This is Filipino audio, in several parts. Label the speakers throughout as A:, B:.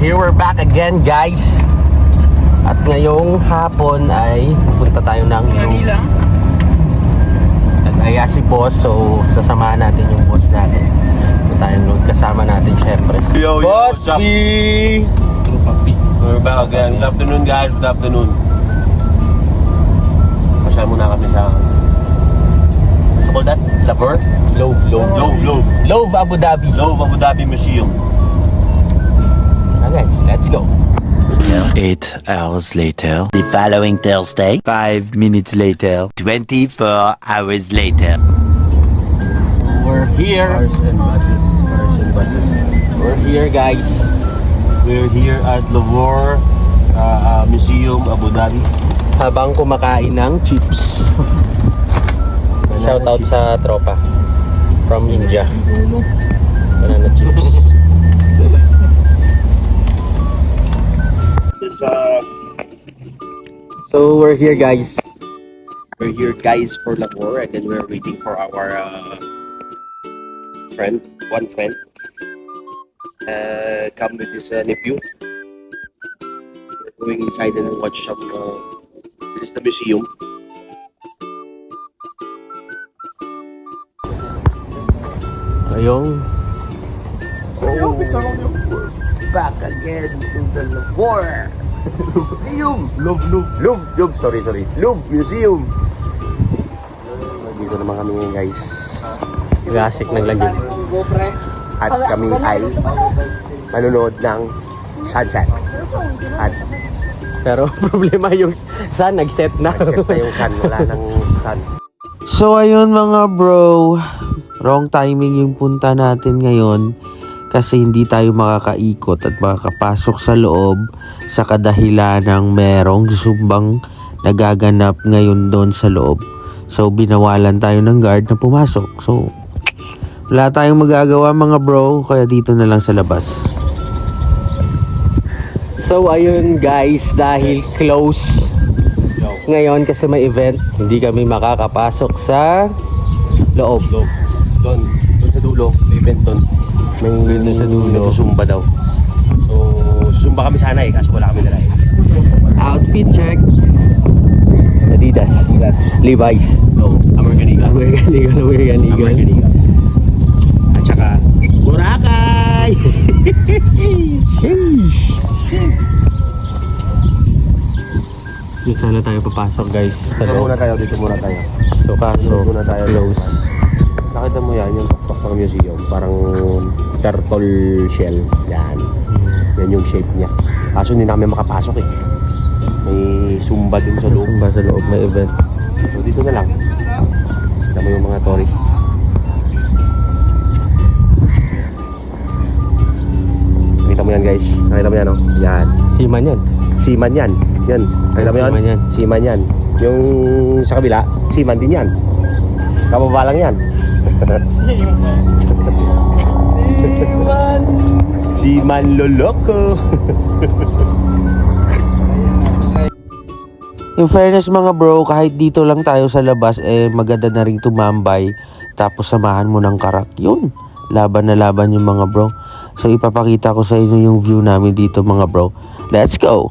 A: here we're back again, guys. At ngayong hapon ay pupunta tayo ng Louvre. Nag-aya si boss, so sasamahan natin yung boss natin. Punta tayong Louvre, kasama natin syempre.
B: Yo,
A: Boss
B: what's up?
A: B!
B: We're back again. Good afternoon, guys. Good afternoon. Pasyal muna kami sa... What's called that? Louvre?
A: Louvre Abu Dhabi.
B: Louvre Abu Dhabi Museum.
A: Okay, let's go.
C: 8 hours later. The following Thursday. 5 minutes later. 24 hours later.
A: So we're here.
B: Cars and buses.
A: We're here, guys.
B: We're here at Louvre Museum, Abu Dhabi.
A: Habang kumakain ng chips. Shout out sa tropa from India. Banana chips. So we're here, guys.
B: We're here, guys, for Louvre, and then we're waiting for our one friend. Come with his nephew. We're going inside and watch some. This is the museum.
A: Ayong
B: Back again to the Louvre Museum. Louvre. Sorry. Louvre Museum. Dito naman kami ngayon, guys.
A: gasik naglagay.
B: At kami ay manonood ng sunset. At
A: Pero problema yung sun, nag-set na.
B: nag-set na yung sun. Wala nang sun.
D: So ayun mga bro, wrong timing yung punta natin ngayon kasi hindi tayo makakaikot at makakapasok sa loob sa kadahilan ng merong zumbang nagaganap ngayon doon sa loob. So binawalan tayo ng guard na pumasok. So wala tayong magagawa mga bro, kaya dito na lang sa labas.
A: So ayun, guys, dahil close ngayon kasi may event, hindi kami makakapasok sa loob.
B: Doon sa dulo, may event doon. May
A: Doon sa dulo.
B: Zumba daw. So, Zumba kami sana kaso wala kami dala
A: Outfit check. Adidas. Levi's.
B: No, American Eagle.
A: American Eagle.
B: At saka, Boracay!
A: Sheesh. Dito sana tayo papasok, guys. Sa loob.
B: Dito muna tayo.
A: So kaso,
B: Dito muna tayo.
A: close.
B: Nakita mo yan, yung tuktok ng museum. Parang turtle shell. Yan. Yan yung shape niya. Kaso hindi namin makapasok eh. May Zumba dun sa loob.
A: Ba sa loob may event.
B: So dito na lang. Kita mo yung mga tourist. Nakita mo yan, guys. Nakita mo yan, oh. Yan.
A: Siman yan.
B: Seaman yan. Yan. Nakita mo yan?
A: Seaman yan.
B: Seaman yan. Yung sa kabila, seaman din yan. Kababa lang yan. Seaman loloko.
D: In fairness mga bro, kahit dito lang tayo sa labas, maganda na rin tumambay. Tapos samahan mo ng karak. Yun, laban na laban yung mga bro. So ipapakita ko sa inyo yung view namin dito mga bro. Let's go!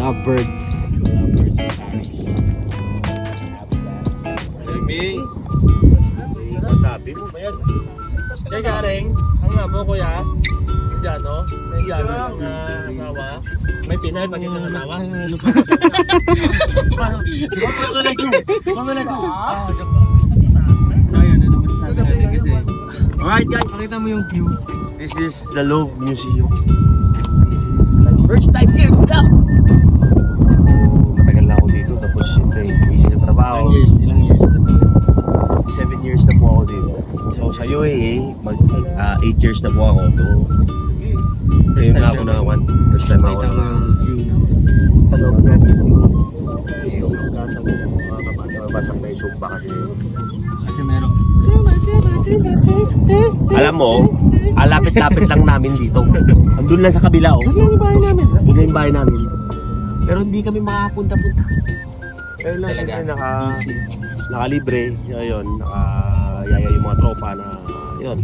A: Lovebirds.
E: Kaya garing, ang amo kuya, Indiano, may Indiano ang asawa, may Pinay pag isang asawa.
B: Alright, guys.
E: Pakita mo yung view.
B: This is the Louvre Museum. This is my first time here to come. Matagal na ako dito, tapos siyempre busy sa trabaho.
E: Ilang years?
B: 7 years na po ako dito. So sa UAE, 8 years na po ako. Ngayon na ako na first time ako na
E: Sa loob na
B: mabasang na yung sumba kasi
E: meron.
B: alam mo, lapit-lapit lang namin dito. Andun lang sa kabila oh. Doon lang yung bahay namin. Doon lang yung bahay namin. Pero hindi kami makapunta-punta. Pero lang siyempre nakalibre. Ayun, nakayaya yung mga tropa na yun.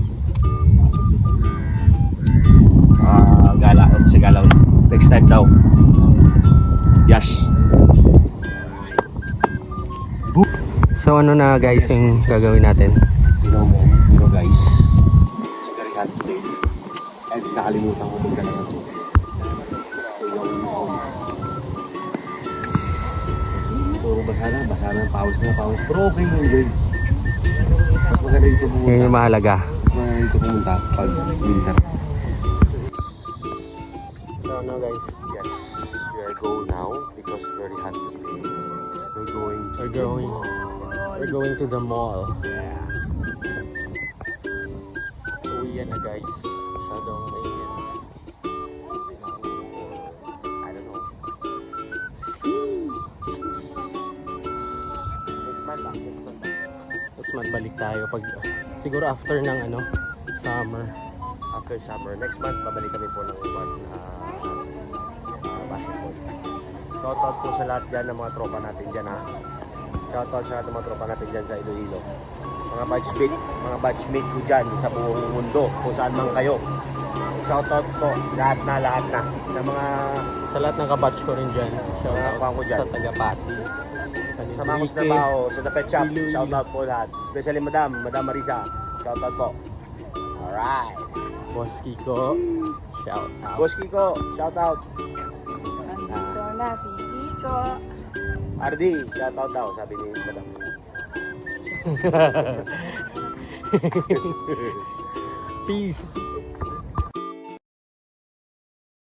B: Gala, sa galaw. Next time daw. Yes.
A: So ano na guys yung gagawin natin?
B: You know man, you know guys. It's very hot today. And nakalimutan ko magdala ng tubig. Puro basa na, pawis na. Pero okay yun, enjoy. Mas maganda dito pumunta.
A: Yun yung mahalaga.
B: Mas maganda dito pumunta pag winter. So now guys, yes, we are go now because it's very hot today.
A: We're going to the mall. Uwi yan na guys. Masyadong mainit.
B: I don't know.
A: Tapos magbalik tayo pag siguro after ng summer.
B: After summer, next month babalik kami po ng basketball. Shoutout po sa lahat dyan ng mga tropa natin dyan ha. Shoutout sa lahat ng mga tropa natin dyan sa Iloilo. Mga batchmate ko dyan sa buong mundo, kung saan man kayo. Shoutout po lahat na.
A: Sa lahat ng kabatch ko rin dyan.
B: Mga kuwang ko dyan.
A: Sa taga-Pasi.
B: Sa mga Kusnabaho, sa The Pet Shop, shoutout po lahat. Especially Madam Marisa, shoutout po. Alright.
A: Boss Kiko. Shout out.
B: Boss Kiko, shoutout.
F: Nandito na si Kiko.
B: Ardi, shoutout daw, sabi ni Madam.
A: Peace.